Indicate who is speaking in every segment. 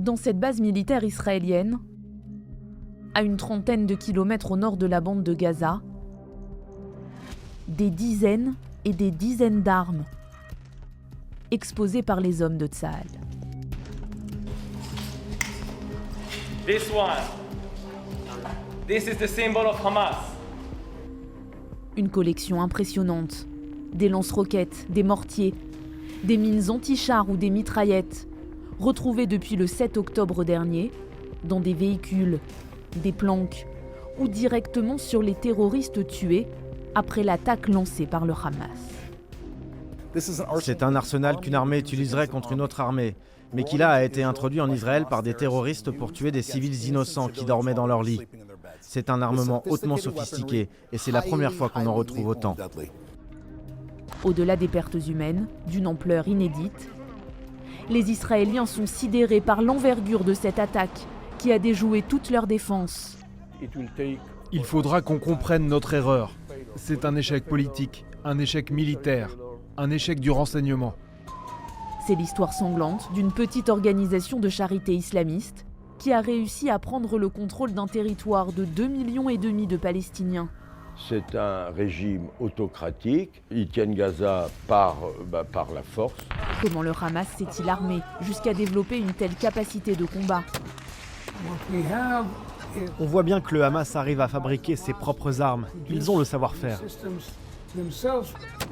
Speaker 1: Dans cette base militaire israélienne, à une trentaine de kilomètres au nord de la bande de Gaza, des dizaines et des dizaines d'armes exposées par les hommes de Tsahal.
Speaker 2: This is the symbol of Hamas.
Speaker 1: Une collection impressionnante. Des lance-roquettes, des mortiers, des mines anti-chars ou des mitraillettes, retrouvées depuis le 7 octobre dernier, dans des véhicules, des planques ou directement sur les terroristes tués après l'attaque lancée par le Hamas.
Speaker 3: C'est un arsenal qu'une armée utiliserait contre une autre armée, mais qui là a été introduit en Israël par des terroristes pour tuer des civils innocents qui dormaient dans leur lit. C'est un armement hautement sophistiqué et c'est la première fois qu'on en retrouve autant.
Speaker 1: Au-delà des pertes humaines, d'une ampleur inédite, les Israéliens sont sidérés par l'envergure de cette attaque qui a déjoué toute leur défense.
Speaker 4: Il faudra qu'on comprenne notre erreur. C'est un échec politique, un échec militaire, un échec du renseignement.
Speaker 1: C'est l'histoire sanglante d'une petite organisation de charité islamiste qui a réussi à prendre le contrôle d'un territoire de 2,5 millions de Palestiniens.
Speaker 5: C'est un régime autocratique. Ils tiennent Gaza par la force.
Speaker 1: Comment le Hamas s'est-il armé jusqu'à développer une telle capacité de combat ?
Speaker 6: On voit bien que le Hamas arrive à fabriquer ses propres armes. Ils ont le savoir-faire.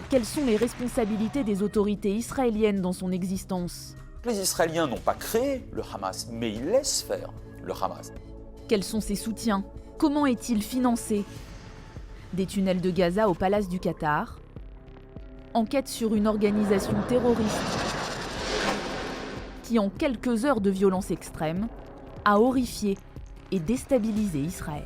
Speaker 1: Quelles sont les responsabilités des autorités israéliennes dans son existence ?
Speaker 7: Les Israéliens n'ont pas créé le Hamas, mais ils laissent faire le Hamas.
Speaker 1: Quels sont ses soutiens ? Comment est-il financé ? Des tunnels de Gaza au Palace du Qatar. Enquête sur une organisation terroriste qui, en quelques heures de violence extrême, a horrifié et déstabilisé Israël.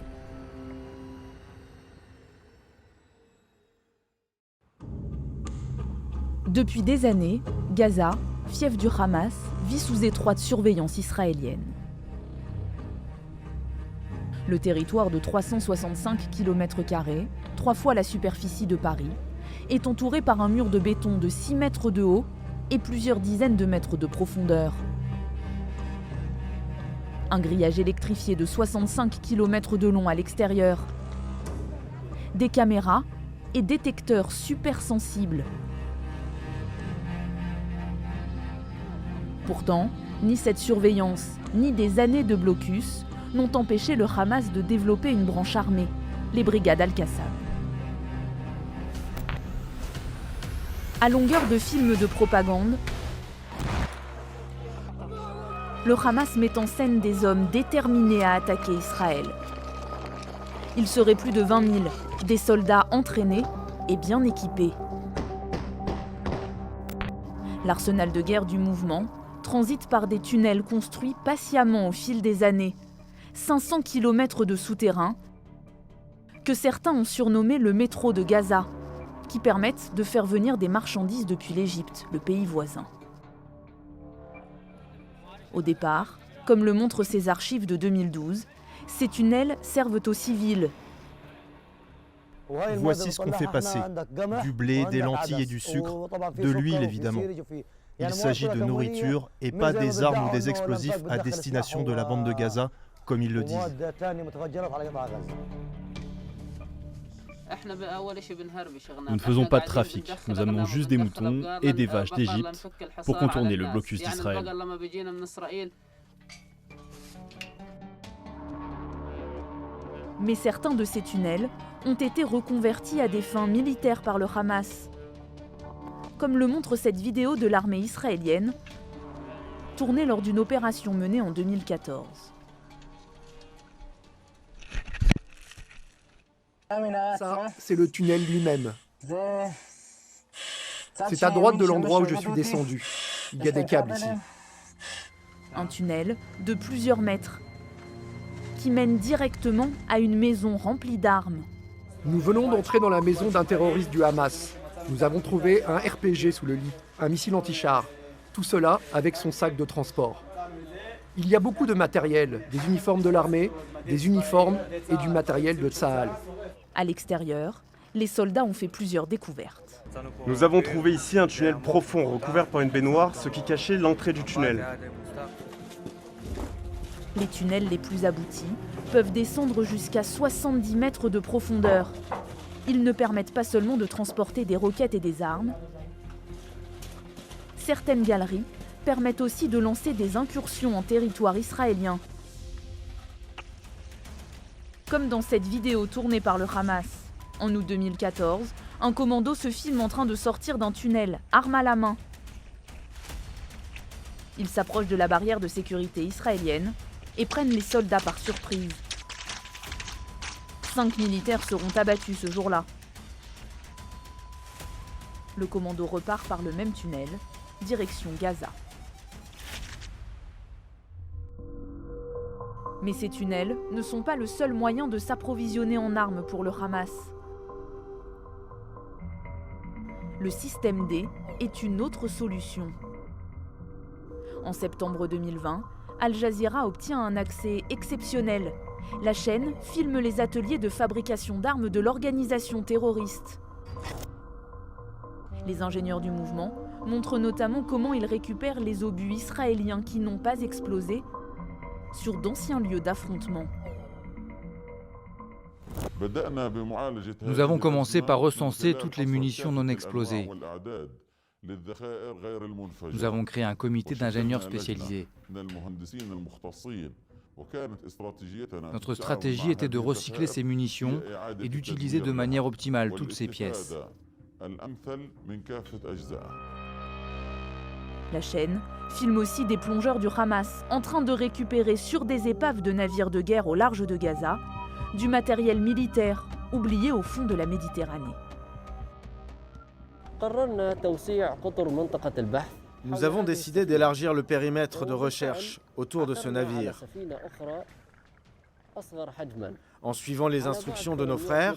Speaker 1: Depuis des années, Gaza, fief du Hamas, vit sous étroite surveillance israélienne. Le territoire de 365 km², 3 fois la superficie de Paris, est entouré par un mur de béton de 6 mètres de haut et plusieurs dizaines de mètres de profondeur. Un grillage électrifié de 65 km de long à l'extérieur. Des caméras et détecteurs supersensibles. Pourtant, ni cette surveillance, ni des années de blocus n'ont empêché le Hamas de développer une branche armée, les brigades Al-Qassam. À longueur de films de propagande, le Hamas met en scène des hommes déterminés à attaquer Israël. Ils seraient plus de 20 000, des soldats entraînés et bien équipés. L'arsenal de guerre du mouvement transite par des tunnels construits patiemment au fil des années, 500 km de souterrain, que certains ont surnommé le métro de Gaza, qui permettent de faire venir des marchandises depuis l'Égypte, le pays voisin. Au départ, comme le montrent ces archives de 2012, ces tunnels servent aux civils.
Speaker 6: Voici ce qu'on fait passer. Du blé, des lentilles et du sucre, de l'huile évidemment. Il s'agit de nourriture et pas des armes ou des explosifs à destination de la bande de Gaza, comme ils le disent.
Speaker 8: Nous ne faisons pas de trafic, nous amenons juste des moutons et des vaches d'Égypte pour contourner le blocus d'Israël.
Speaker 1: Mais certains de ces tunnels ont été reconvertis à des fins militaires par le Hamas. Comme le montre cette vidéo de l'armée israélienne, tournée lors d'une opération menée en 2014.
Speaker 9: Ça, c'est le tunnel lui-même. C'est à droite de l'endroit où je suis descendu. Il y a des câbles ici.
Speaker 1: Un tunnel de plusieurs mètres qui mène directement à une maison remplie d'armes.
Speaker 9: Nous venons d'entrer dans la maison d'un terroriste du Hamas. Nous avons trouvé un RPG sous le lit, un missile anti-char. Tout cela avec son sac de transport. Il y a beaucoup de matériel, des uniformes de l'armée, des uniformes et du matériel de Tsahal.
Speaker 1: À l'extérieur, les soldats ont fait plusieurs découvertes.
Speaker 10: Nous avons trouvé ici un tunnel profond recouvert par une baignoire, ce qui cachait l'entrée du tunnel.
Speaker 1: Les tunnels les plus aboutis peuvent descendre jusqu'à 70 mètres de profondeur. Ils ne permettent pas seulement de transporter des roquettes et des armes. Certaines galeries permettent aussi de lancer des incursions en territoire israélien. Comme dans cette vidéo tournée par le Hamas. En août 2014, un commando se filme en train de sortir d'un tunnel, arme à la main. Ils s'approchent de la barrière de sécurité israélienne et prennent les soldats par surprise. 5 militaires seront abattus ce jour-là. Le commando repart par le même tunnel, direction Gaza. Mais ces tunnels ne sont pas le seul moyen de s'approvisionner en armes pour le Hamas. Le système D est une autre solution. En septembre 2020, Al Jazeera obtient un accès exceptionnel. La chaîne filme les ateliers de fabrication d'armes de l'organisation terroriste. Les ingénieurs du mouvement montrent notamment comment ils récupèrent les obus israéliens qui n'ont pas explosé sur d'anciens lieux d'affrontement.
Speaker 10: Nous avons commencé par recenser toutes les munitions non explosées. Nous avons créé un comité d'ingénieurs spécialisés. Notre stratégie était de recycler ces munitions et d'utiliser de manière optimale toutes ces pièces.
Speaker 1: La chaîne filme aussi des plongeurs du Hamas en train de récupérer sur des épaves de navires de guerre au large de Gaza du matériel militaire oublié au fond de la Méditerranée.
Speaker 3: Nous avons décidé d'élargir le périmètre de recherche autour de ce navire. En suivant les instructions de nos frères,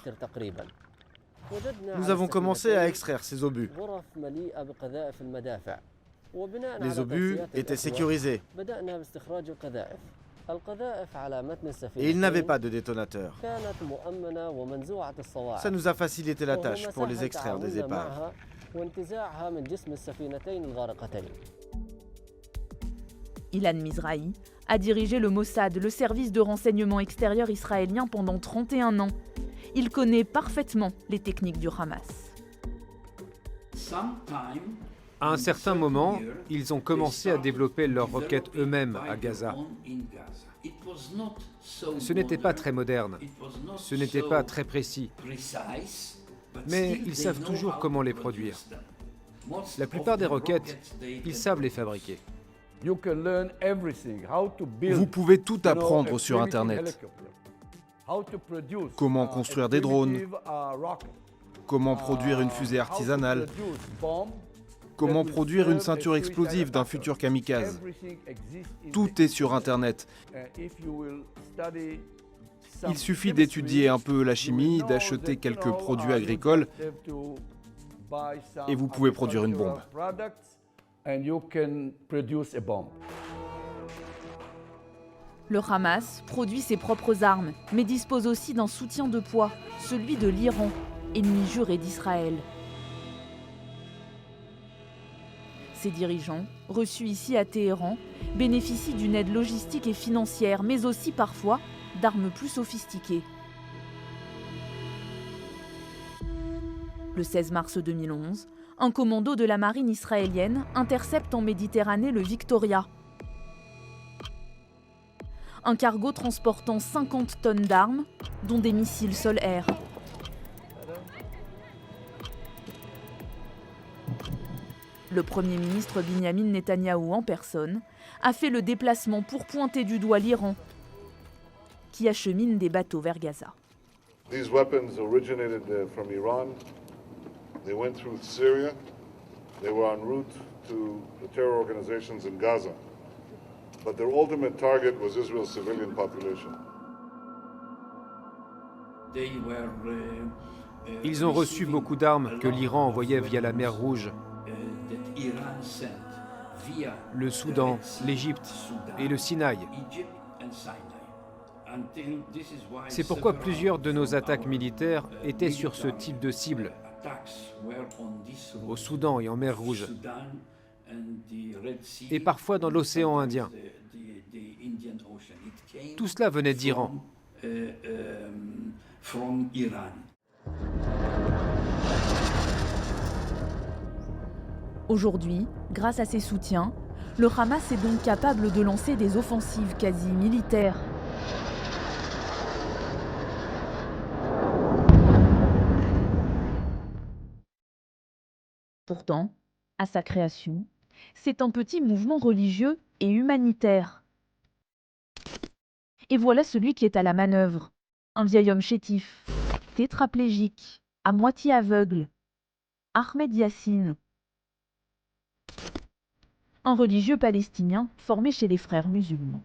Speaker 3: nous avons commencé à extraire ces obus. Les obus étaient sécurisés et ils n'avaient pas de détonateur. Ça nous a facilité la tâche pour les extraire des épaves.
Speaker 1: Ilan Mizrahi a dirigé le Mossad, le service de renseignement extérieur israélien, pendant 31 ans. Il connaît parfaitement les techniques du Hamas.
Speaker 11: À un certain moment, ils ont commencé à développer leurs roquettes eux-mêmes à Gaza. Ce n'était pas très moderne, ce n'était pas très précis, mais ils savent toujours comment les produire. La plupart des roquettes, ils savent les fabriquer.
Speaker 4: Vous pouvez tout apprendre sur Internet. Comment construire des drones, comment produire une fusée artisanale, comment produire une ceinture explosive d'un futur kamikaze. Tout est sur Internet. Il suffit d'étudier un peu la chimie, d'acheter quelques produits agricoles et vous pouvez produire une bombe.
Speaker 1: Le Hamas produit ses propres armes, mais dispose aussi d'un soutien de poids, celui de l'Iran, ennemi juré d'Israël. Ses dirigeants, reçus ici à Téhéran, bénéficient d'une aide logistique et financière, mais aussi parfois d'armes plus sophistiquées. Le 16 mars 2011, un commando de la marine israélienne intercepte en Méditerranée le Victoria. Un cargo transportant 50 tonnes d'armes, dont des missiles sol-air. Le Premier ministre Binyamin Netanyahou en personne a fait le déplacement pour pointer du doigt l'Iran, qui achemine des bateaux vers Gaza.
Speaker 12: These weapons originated from Iran. They went through Syria. They were en route to the terror organizations in Gaza. But their ultimate target was Israel's civilian population.
Speaker 11: Ils ont reçu beaucoup d'armes que l'Iran envoyait via la mer Rouge, le Soudan, l'Égypte et le Sinaï. C'est pourquoi plusieurs de nos attaques militaires étaient sur ce type de cible, au Soudan et en mer Rouge, et parfois dans l'océan Indien. Tout cela venait d'Iran.
Speaker 1: Aujourd'hui, grâce à ses soutiens, le Hamas est donc capable de lancer des offensives quasi militaires. Pourtant, à sa création, c'est un petit mouvement religieux et humanitaire. Et voilà celui qui est à la manœuvre. Un vieil homme chétif, tétraplégique, à moitié aveugle. Ahmed Yassine. Un religieux palestinien formé chez les frères musulmans.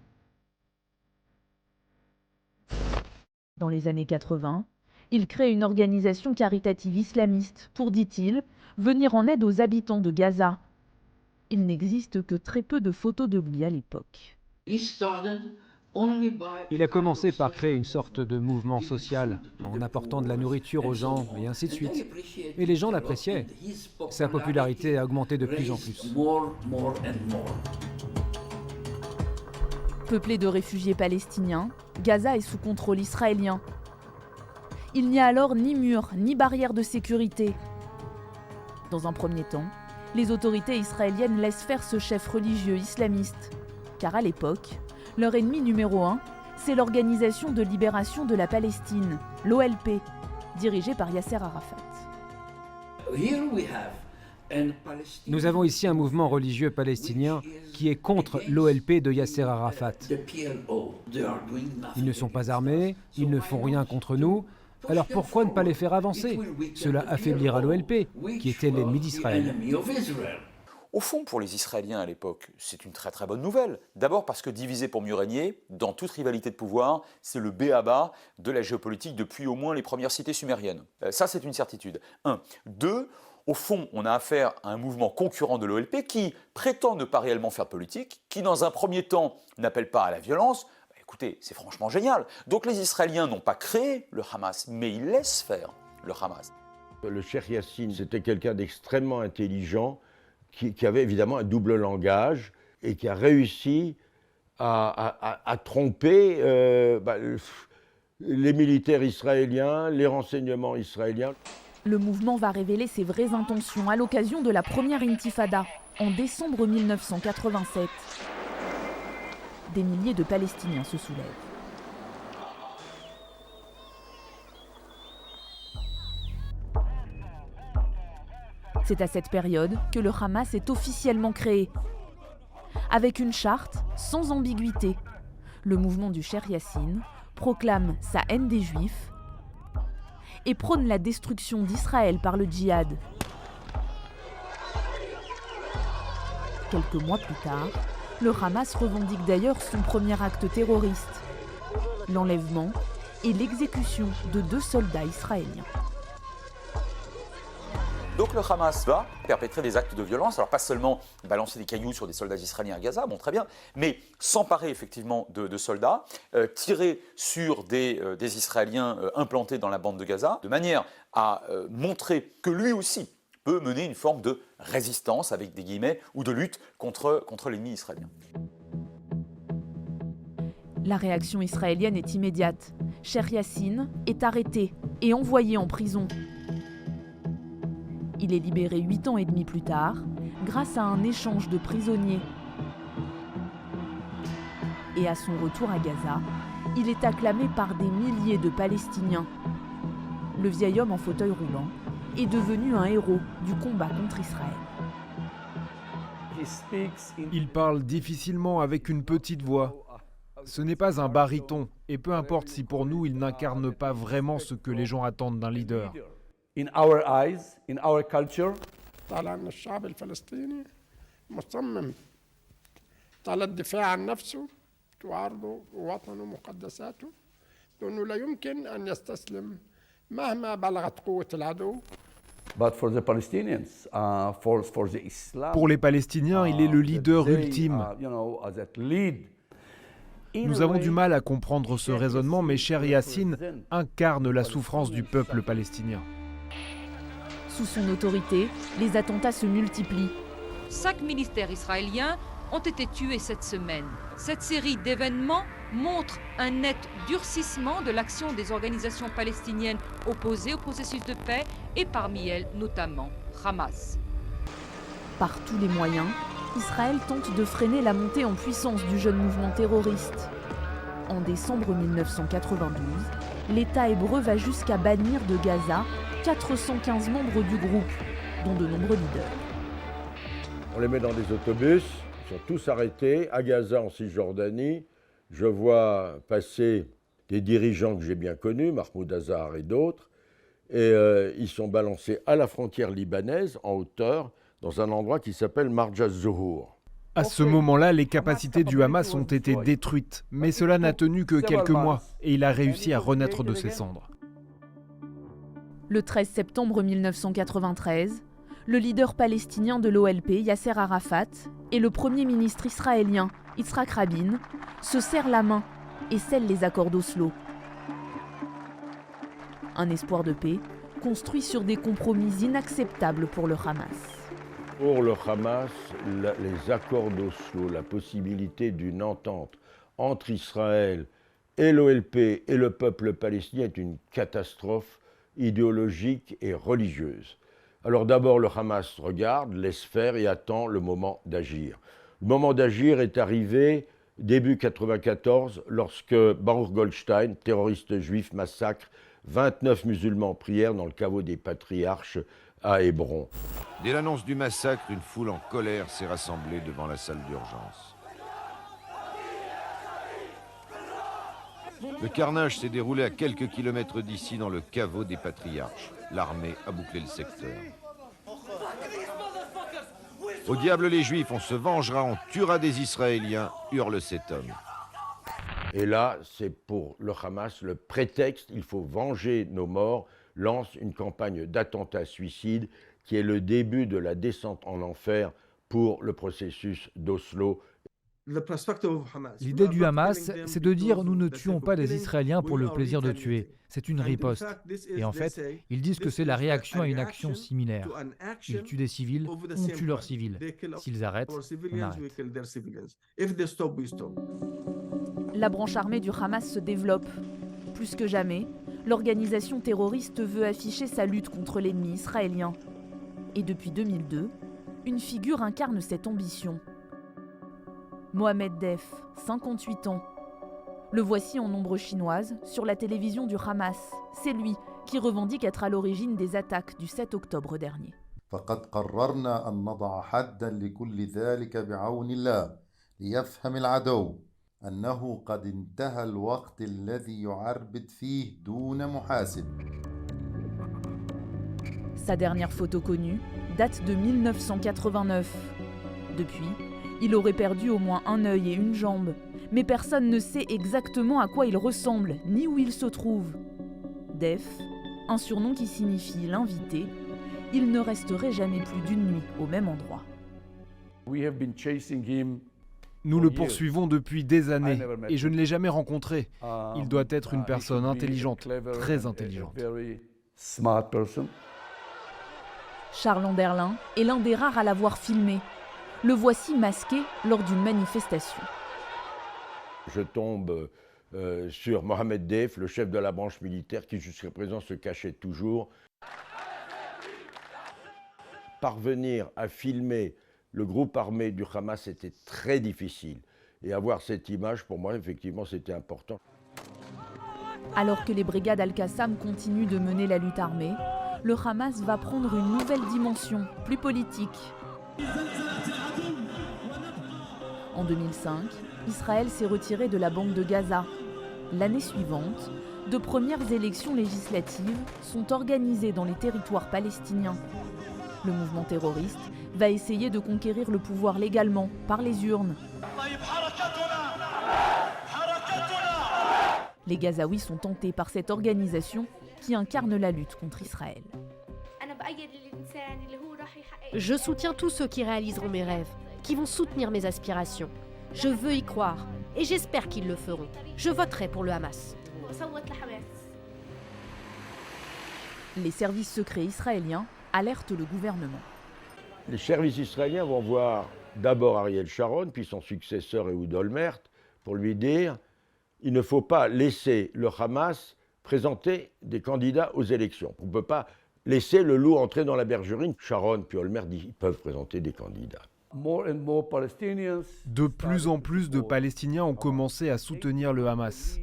Speaker 1: Dans les années 80, il crée une organisation caritative islamiste pour, dit-il, venir en aide aux habitants de Gaza. Il n'existe que très peu de photos de lui à l'époque.
Speaker 11: Il a commencé par créer une sorte de mouvement social, en apportant de la nourriture aux gens, et ainsi de suite. Et les gens l'appréciaient. Sa popularité a augmenté de plus en plus.
Speaker 1: Peuplé de réfugiés palestiniens, Gaza est sous contrôle israélien. Il n'y a alors ni mur, ni barrière de sécurité. Dans un premier temps, les autorités israéliennes laissent faire ce chef religieux islamiste, car à l'époque, leur ennemi numéro 1, c'est l'Organisation de libération de la Palestine, l'OLP, dirigée par Yasser Arafat.
Speaker 11: Nous avons ici un mouvement religieux palestinien qui est contre l'OLP de Yasser Arafat. Ils ne sont pas armés, ils ne font rien contre nous, alors pourquoi ne pas les faire avancer? Cela affaiblira l'OLP, qui était l'ennemi d'Israël.
Speaker 7: Au fond, pour les Israéliens à l'époque, c'est une très très bonne nouvelle. D'abord parce que diviser pour mieux régner, dans toute rivalité de pouvoir, c'est le b.a.-ba de la géopolitique depuis au moins les premières cités sumériennes. Ça, c'est une certitude. 1. 2. Au fond, on a affaire à un mouvement concurrent de l'OLP qui prétend ne pas réellement faire de politique, qui dans un premier temps n'appelle pas à la violence. Écoutez, c'est franchement génial. Donc les Israéliens n'ont pas créé le Hamas, mais ils laissent faire le Hamas.
Speaker 5: Le Cheikh Yassine, c'était quelqu'un d'extrêmement intelligent, qui avait évidemment un double langage et qui a réussi à tromper les militaires israéliens, les renseignements israéliens.
Speaker 1: Le mouvement va révéler ses vraies intentions à l'occasion de la première intifada, en décembre 1987. Des milliers de Palestiniens se soulèvent. C'est à cette période que le Hamas est officiellement créé. Avec une charte sans ambiguïté, le mouvement du Cheikh Yassine proclame sa haine des Juifs et prône la destruction d'Israël par le djihad. Quelques mois plus tard, le Hamas revendique d'ailleurs son premier acte terroriste, l'enlèvement et l'exécution de 2 soldats israéliens.
Speaker 7: Donc le Hamas va perpétrer des actes de violence, alors pas seulement balancer des cailloux sur des soldats israéliens à Gaza, bon très bien, mais s'emparer effectivement de soldats, tirer sur des Israéliens implantés dans la bande de Gaza, de manière à montrer que lui aussi peut mener une forme de résistance, avec des guillemets, ou de lutte contre l'ennemi israélien.
Speaker 1: La réaction israélienne est immédiate. Cheikh Yassine est arrêté et envoyé en prison. Il est libéré 8 ans et demi plus tard, grâce à un échange de prisonniers. Et à son retour à Gaza, il est acclamé par des milliers de Palestiniens. Le vieil homme en fauteuil roulant est devenu un héros du combat contre Israël.
Speaker 4: Il parle difficilement avec une petite voix. Ce n'est pas un baryton, et peu importe si pour nous il n'incarne pas vraiment ce que les gens attendent d'un leader.
Speaker 13: In our eyes, in our culture,
Speaker 14: طالع ان الشعب الفلسطيني مصمم على الدفاع عن نفسه وعرضه ووطنه ومقدساته لانه لا يمكن ان يستسلم مهما بلغت قوة العدو.
Speaker 13: But for the Palestinians, for the Islam,
Speaker 4: pour les Palestiniens, il est le leader ultime. Nous avons du mal à comprendre ce raisonnement, mais Cheikh Yassine incarne la souffrance du peuple palestinien.
Speaker 1: Sous son autorité, les attentats se multiplient.
Speaker 15: 5 militaires israéliens ont été tués cette semaine. Cette série d'événements montre un net durcissement de l'action des organisations palestiniennes opposées au processus de paix et parmi elles notamment Hamas.
Speaker 1: Par tous les moyens, Israël tente de freiner la montée en puissance du jeune mouvement terroriste. En décembre 1992, l'État hébreu va jusqu'à bannir de Gaza 415 membres du groupe, dont de nombreux leaders.
Speaker 5: On les met dans des autobus, ils sont tous arrêtés à Gaza en Cisjordanie. Je vois passer des dirigeants que j'ai bien connus, Mahmoud Azhar et d'autres, et ils sont balancés à la frontière libanaise, en hauteur, dans un endroit qui s'appelle Marja Zuhur.
Speaker 4: À ce moment-là, les capacités du Hamas ont été détruites, mais cela n'a tenu que quelques mois, et il a réussi à renaître de ses cendres.
Speaker 1: Le 13 septembre 1993, le leader palestinien de l'OLP, Yasser Arafat, et le premier ministre israélien, Yitzhak Rabin, se serrent la main et scellent les accords d'Oslo. Un espoir de paix construit sur des compromis inacceptables pour le Hamas.
Speaker 5: Pour le Hamas, les accords d'Oslo, la possibilité d'une entente entre Israël et l'OLP et le peuple palestinien est une catastrophe idéologique et religieuse. Alors d'abord, le Hamas regarde, laisse faire et attend le moment d'agir. Le moment d'agir est arrivé début 1994, lorsque Baruch Goldstein, terroriste juif, massacre 29 musulmans en prière dans le caveau des Patriarches à Hébron.
Speaker 16: Dès l'annonce du massacre, une foule en colère s'est rassemblée devant la salle d'urgence. Le carnage s'est déroulé à quelques kilomètres d'ici dans le caveau des Patriarches. L'armée a bouclé le secteur. Au diable les Juifs, on se vengera, on tuera des Israéliens, hurle cet homme.
Speaker 5: Et là, c'est pour le Hamas le prétexte, il faut venger nos morts, lance une campagne d'attentats suicides qui est le début de la descente en enfer pour le processus d'Oslo.
Speaker 10: L'idée du Hamas, c'est de dire nous ne tuons pas des Israéliens pour le plaisir de tuer. C'est une riposte. Et en fait, ils disent que c'est la réaction à une action similaire. Ils tuent des civils, on tue leurs civils. S'ils arrêtent, on arrête.
Speaker 1: La branche armée du Hamas se développe. Plus que jamais, l'organisation terroriste veut afficher sa lutte contre l'ennemi israélien. Et depuis 2002, une figure incarne cette ambition. Mohamed Deif, 58 ans. Le voici en ombre chinoise sur la télévision du Hamas. C'est lui qui revendique être à l'origine des attaques du 7 octobre dernier.
Speaker 17: فقد قررنا أن نضع حداً لكل ذلك بعون الله ليفهم العدو أنه قد انتهى الوقت الذي يعربد فيه دون محاسب.
Speaker 1: Sa dernière photo connue date de 1989. Depuis, il aurait perdu au moins un œil et une jambe, mais personne ne sait exactement à quoi il ressemble, ni où il se trouve. Def, un surnom qui signifie l'invité, il ne resterait jamais plus d'une nuit au même endroit.
Speaker 4: Nous le poursuivons depuis des années et je ne l'ai jamais rencontré. Il doit être une personne intelligente, très intelligente.
Speaker 1: Charles Anderlin est l'un des rares à l'avoir filmé. Le voici masqué lors d'une manifestation.
Speaker 5: Je tombe sur Mohamed Deif, le chef de la branche militaire qui jusqu'à présent se cachait toujours. Parvenir à filmer le groupe armé du Hamas était très difficile. Et avoir cette image, pour moi, effectivement, c'était important.
Speaker 1: Alors que les brigades Al-Qassam continuent de mener la lutte armée, le Hamas va prendre une nouvelle dimension, plus politique. En 2005, Israël s'est retiré de la bande de Gaza. L'année suivante, de premières élections législatives sont organisées dans les territoires palestiniens. Le mouvement terroriste va essayer de conquérir le pouvoir légalement, par les urnes. Les Gazaouis sont tentés par cette organisation qui incarne la lutte contre Israël.
Speaker 18: Je soutiens tous ceux qui réaliseront mes rêves, qui vont soutenir mes aspirations. Je veux y croire et j'espère qu'ils le feront. Je voterai pour le Hamas.
Speaker 1: Les services secrets israéliens alertent le gouvernement.
Speaker 5: Les services israéliens vont voir d'abord Ariel Sharon, puis son successeur Ehud Olmert, pour lui dire « Il ne faut pas laisser le Hamas présenter des candidats aux élections. On ne peut pas laisser le loup entrer dans la bergerie. » Sharon puis Olmert disent « Ils peuvent présenter des candidats. »
Speaker 19: De plus en plus de Palestiniens ont commencé à soutenir le Hamas.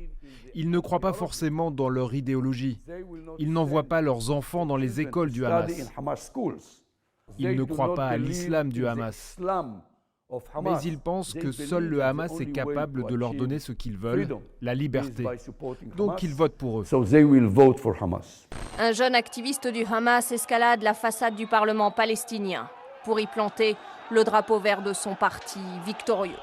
Speaker 19: Ils ne croient pas forcément dans leur idéologie. Ils n'envoient pas leurs enfants dans les écoles du Hamas. Ils ne croient pas à l'islam du Hamas. Mais ils pensent que seul le Hamas est capable de leur donner ce qu'ils veulent, la liberté. Donc ils votent pour eux.
Speaker 20: Un jeune activiste du Hamas escalade la façade du Parlement palestinien pour y planter le drapeau vert de son parti victorieux.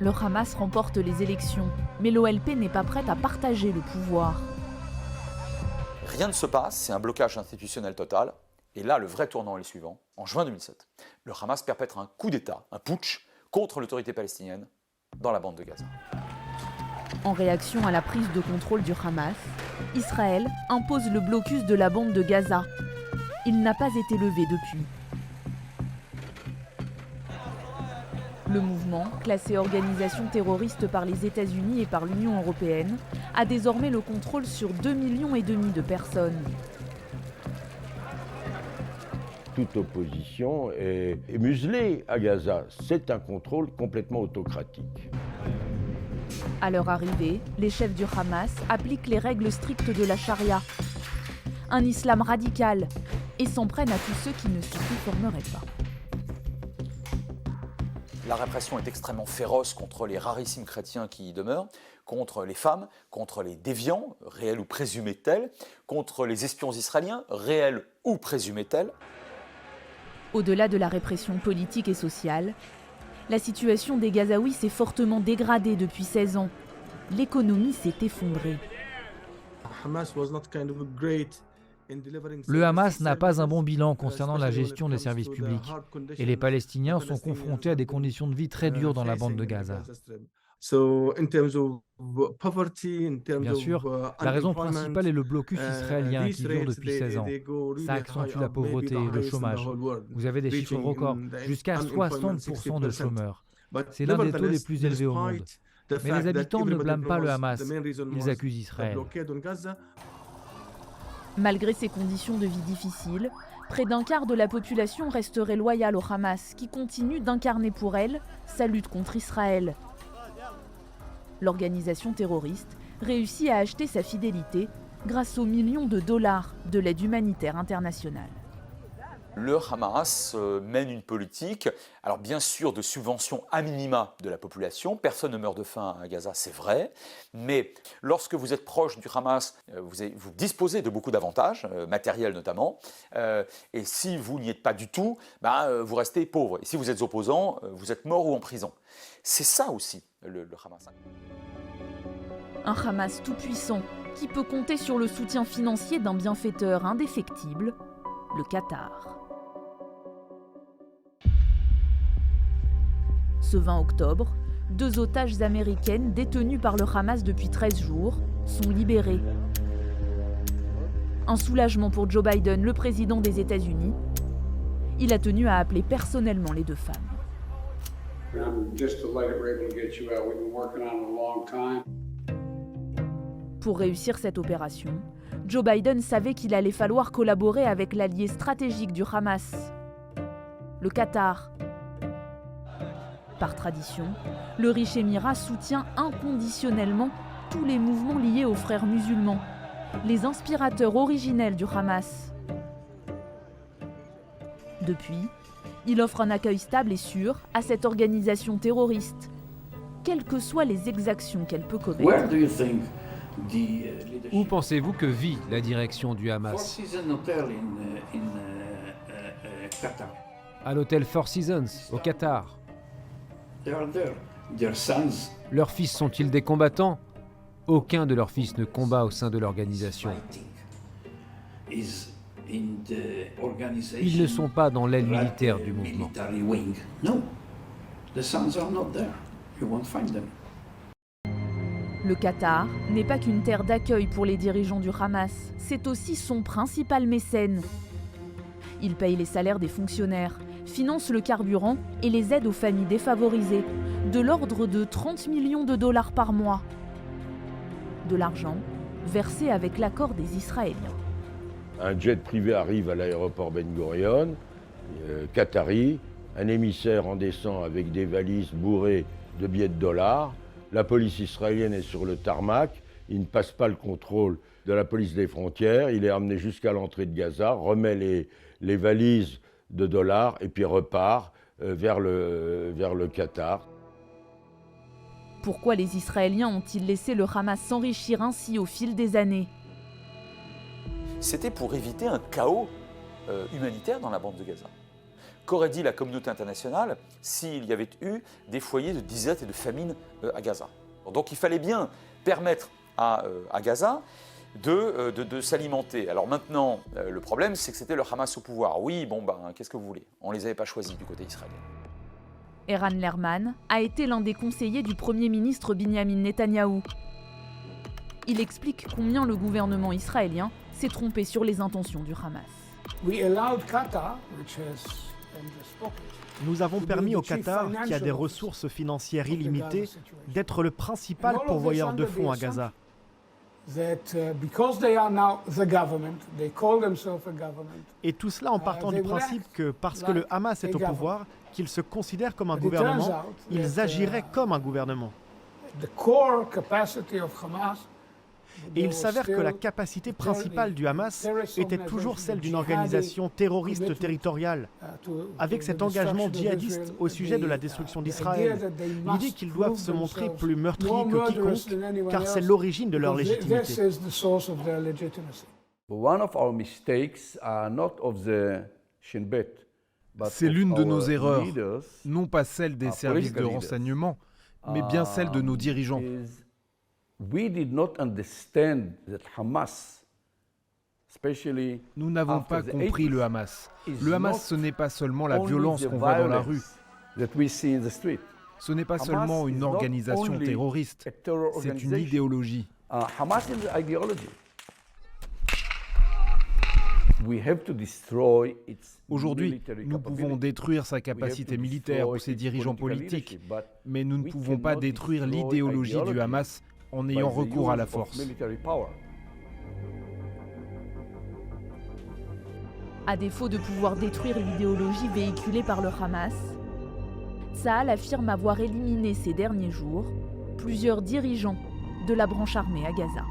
Speaker 1: Le Hamas remporte les élections, mais l'OLP n'est pas prête à partager le pouvoir.
Speaker 7: Rien ne se passe, c'est un blocage institutionnel total. Et là, le vrai tournant est le suivant. En juin 2007, le Hamas perpètre un coup d'État, un putsch, contre l'autorité palestinienne dans la bande de Gaza.
Speaker 1: En réaction à la prise de contrôle du Hamas, Israël impose le blocus de la bande de Gaza. Il n'a pas été levé depuis. Le mouvement, classé organisation terroriste par les États-Unis et par l'Union européenne, a désormais le contrôle sur 2,5 millions de personnes.
Speaker 5: Toute opposition est muselée à Gaza. C'est un contrôle complètement autocratique.
Speaker 1: À leur arrivée, les chefs du Hamas appliquent les règles strictes de la charia, un islam radical, et s'en prennent à tous ceux qui ne s'y conformeraient pas.
Speaker 7: La répression est extrêmement féroce contre les rarissimes chrétiens qui y demeurent, contre les femmes, contre les déviants, réels ou présumés tels, contre les espions israéliens, réels ou présumés tels.
Speaker 1: Au-delà de la répression politique et sociale, la situation des Gazaouis s'est fortement dégradée depuis 16 ans. L'économie s'est effondrée.
Speaker 10: Le Hamas n'a pas un bon bilan concernant la gestion des services publics et les Palestiniens sont confrontés à des conditions de vie très dures dans la bande de Gaza. Bien sûr, la raison principale est le blocus israélien qui dure depuis 16 ans. Ça accentue la pauvreté et le chômage. Vous avez des chiffres records, jusqu'à 60% de chômeurs. C'est l'un des taux les plus élevés au monde. Mais les habitants ne blâment pas le Hamas, ils accusent Israël.
Speaker 1: Malgré ces conditions de vie difficiles, près d'un quart de la population resterait loyale au Hamas, qui continue d'incarner pour elle sa lutte contre Israël. L'organisation terroriste réussit à acheter sa fidélité grâce aux millions de dollars de l'aide humanitaire internationale.
Speaker 7: Le Hamas mène une politique, alors bien sûr de subvention à minima de la population, personne ne meurt de faim à Gaza, c'est vrai, mais lorsque vous êtes proche du Hamas, vous disposez de beaucoup d'avantages, matériels notamment, et si vous n'y êtes pas du tout, vous restez pauvre, et si vous êtes opposant, vous êtes mort ou en prison. C'est ça aussi le Hamas.
Speaker 1: Un Hamas tout-puissant qui peut compter sur le soutien financier d'un bienfaiteur indéfectible, le Qatar. Ce 20 octobre, 2 otages américaines détenues par le Hamas depuis 13 jours sont libérées. Un soulagement pour Joe Biden, le président des États-Unis. Il a tenu à appeler personnellement les 2 femmes. Pour réussir cette opération, Joe Biden savait qu'il allait falloir collaborer avec l'allié stratégique du Hamas, le Qatar. Par tradition, le riche émirat soutient inconditionnellement tous les mouvements liés aux frères musulmans, les inspirateurs originels du Hamas. Depuis, il offre un accueil stable et sûr à cette organisation terroriste, quelles que soient les exactions qu'elle peut commettre.
Speaker 11: Où pensez-vous que vit la direction du Hamas? À l'hôtel Four Seasons, au Qatar. Leurs fils sont-ils des combattants? Aucun de leurs fils ne combat au sein de l'organisation. Ils ne sont pas dans l'aile militaire du mouvement.
Speaker 1: Le Qatar n'est pas qu'une terre d'accueil pour les dirigeants du Hamas, c'est aussi son principal mécène. Il paye les salaires des fonctionnaires, finance le carburant et les aides aux familles défavorisées, de l'ordre de 30 millions de dollars par mois. De l'argent versé avec l'accord des Israéliens.
Speaker 5: Un jet privé arrive à l'aéroport Ben Gurion, qatari, un émissaire en descend avec des valises bourrées de billets de dollars. La police israélienne est sur le tarmac, il ne passe pas le contrôle de la police des frontières, il est amené jusqu'à l'entrée de Gaza, remet les valises de dollars et puis repart vers le Qatar.
Speaker 1: Pourquoi les Israéliens ont-ils laissé le Hamas s'enrichir ainsi au fil des années?
Speaker 7: C'était pour éviter un chaos humanitaire dans la bande de Gaza. Qu'aurait dit la communauté internationale s'il y avait eu des foyers de disette et de famine à Gaza? Donc il fallait bien permettre à Gaza de s'alimenter. Alors maintenant, le problème, c'est que c'était le Hamas au pouvoir. Oui, bon, qu'est-ce que vous voulez? On ne les avait pas choisis du côté israélien.
Speaker 1: Eran Lerman a été l'un des conseillers du Premier ministre Binyamin Netanyahou. Il explique combien le gouvernement israélien s'est trompé sur les intentions du Hamas.
Speaker 6: Nous avons permis au Qatar, qui a des ressources financières illimitées, d'être le principal pourvoyeur de fonds à Gaza. Et tout cela en partant du principe que parce que le Hamas est au pouvoir, qu'ils se considèrent comme un gouvernement, ils agiraient comme un gouvernement. Et il s'avère que la capacité principale du Hamas était toujours celle d'une organisation terroriste territoriale, avec cet engagement djihadiste au sujet de la destruction d'Israël. L'idée qu'ils doivent se montrer plus meurtriers que quiconque, car c'est l'origine de leur légitimité.
Speaker 19: C'est l'une de nos erreurs, non pas celle des services de renseignement, mais bien celle de nos dirigeants. Nous n'avons pas compris le Hamas. Le Hamas, ce n'est pas seulement la violence qu'on voit dans la rue. Ce n'est pas seulement une organisation terroriste, c'est une idéologie. Aujourd'hui, nous pouvons détruire sa capacité militaire ou ses dirigeants politiques, mais nous ne pouvons pas détruire l'idéologie du Hamas en ayant recours à la force.
Speaker 1: À défaut de pouvoir détruire l'idéologie véhiculée par le Hamas, Tsahal affirme avoir éliminé ces derniers jours plusieurs dirigeants de la branche armée à Gaza.